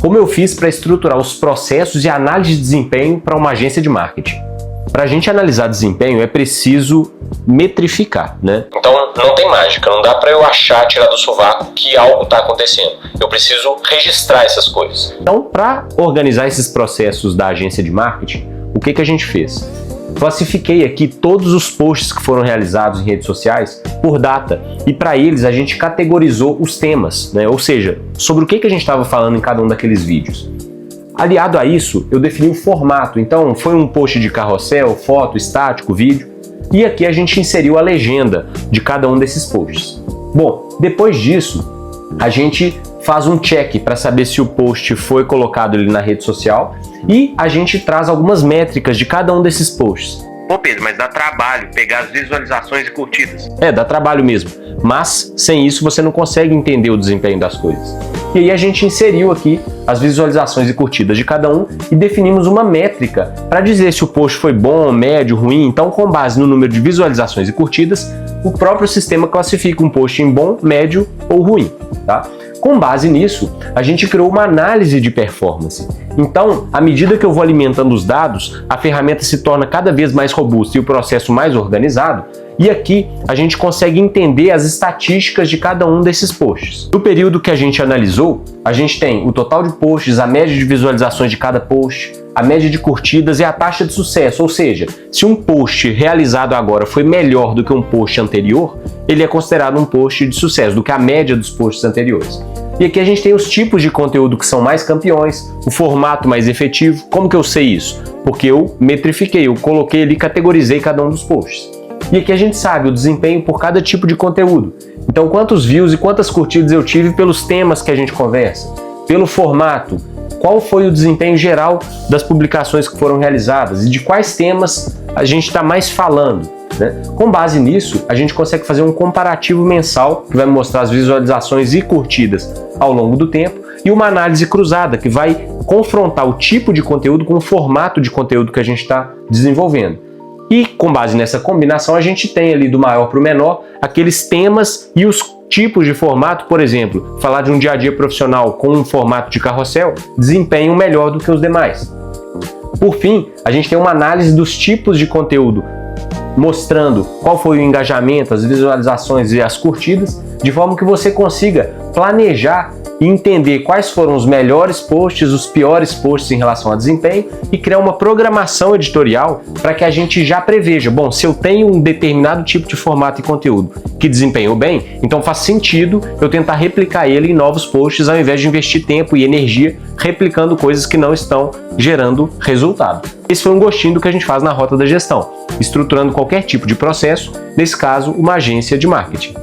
como eu fiz para estruturar os processos e análise de desempenho para uma agência de marketing. Para a gente analisar desempenho é preciso metrificar, né? Então não tem mágica, não dá para eu achar, tirar do sovaco que algo está acontecendo. Eu preciso registrar essas coisas. Então, para organizar esses processos da agência de marketing, o que a gente fez? Classifiquei aqui todos os posts que foram realizados em redes sociais por data e para eles a gente categorizou os temas, né? Ou seja, sobre o que a gente estava falando em cada um daqueles vídeos. Aliado a isso, eu defini o formato, então foi um post de carrossel, foto, estático, vídeo, e aqui a gente inseriu a legenda de cada um desses posts. Bom, depois disso, a gente faz um check para saber se o post foi colocado ali na rede social e a gente traz algumas métricas de cada um desses posts. Pô, Pedro, mas dá trabalho pegar as visualizações e curtidas. Dá trabalho mesmo, mas sem isso você não consegue entender o desempenho das coisas. E aí a gente inseriu aqui as visualizações e curtidas de cada um e definimos uma métrica para dizer se o post foi bom, médio, ruim. Então, com base no número de visualizações e curtidas, o próprio sistema classifica um post em bom, médio ou ruim, tá? Com base nisso, a gente criou uma análise de performance. Então, à medida que eu vou alimentando os dados, a ferramenta se torna cada vez mais robusta e o processo mais organizado, e aqui a gente consegue entender as estatísticas de cada um desses posts. No período que a gente analisou, a gente tem o total de posts, a média de visualizações de cada post, a média de curtidas e a taxa de sucesso, ou seja, se um post realizado agora foi melhor do que um post anterior, ele é considerado um post de sucesso, do que a média dos posts anteriores. E aqui a gente tem os tipos de conteúdo que são mais campeões, o formato mais efetivo. Como que eu sei isso? Porque eu metrifiquei, eu coloquei ali, categorizei cada um dos posts. E aqui a gente sabe o desempenho por cada tipo de conteúdo. Então, quantos views e quantas curtidas eu tive pelos temas que a gente conversa, pelo formato, qual foi o desempenho geral das publicações que foram realizadas e de quais temas a gente está mais falando, né? Com base nisso, a gente consegue fazer um comparativo mensal que vai mostrar as visualizações e curtidas ao longo do tempo e uma análise cruzada que vai confrontar o tipo de conteúdo com o formato de conteúdo que a gente está desenvolvendo. E com base nessa combinação, a gente tem ali do maior para o menor aqueles temas e os tipos de formato. Por exemplo, falar de um dia a dia profissional com um formato de carrossel desempenham melhor do que os demais. Por fim, a gente tem uma análise dos tipos de conteúdo, mostrando qual foi o engajamento, as visualizações e as curtidas, de forma que você consiga planejar e entender quais foram os melhores posts, os piores posts em relação a desempenho e criar uma programação editorial para que a gente já preveja, bom, se eu tenho um determinado tipo de formato e conteúdo que desempenhou bem, então faz sentido eu tentar replicar ele em novos posts ao invés de investir tempo e energia replicando coisas que não estão gerando resultado. Esse foi um gostinho do que a gente faz na Rota da Gestão, estruturando qualquer tipo de processo, nesse caso, uma agência de marketing.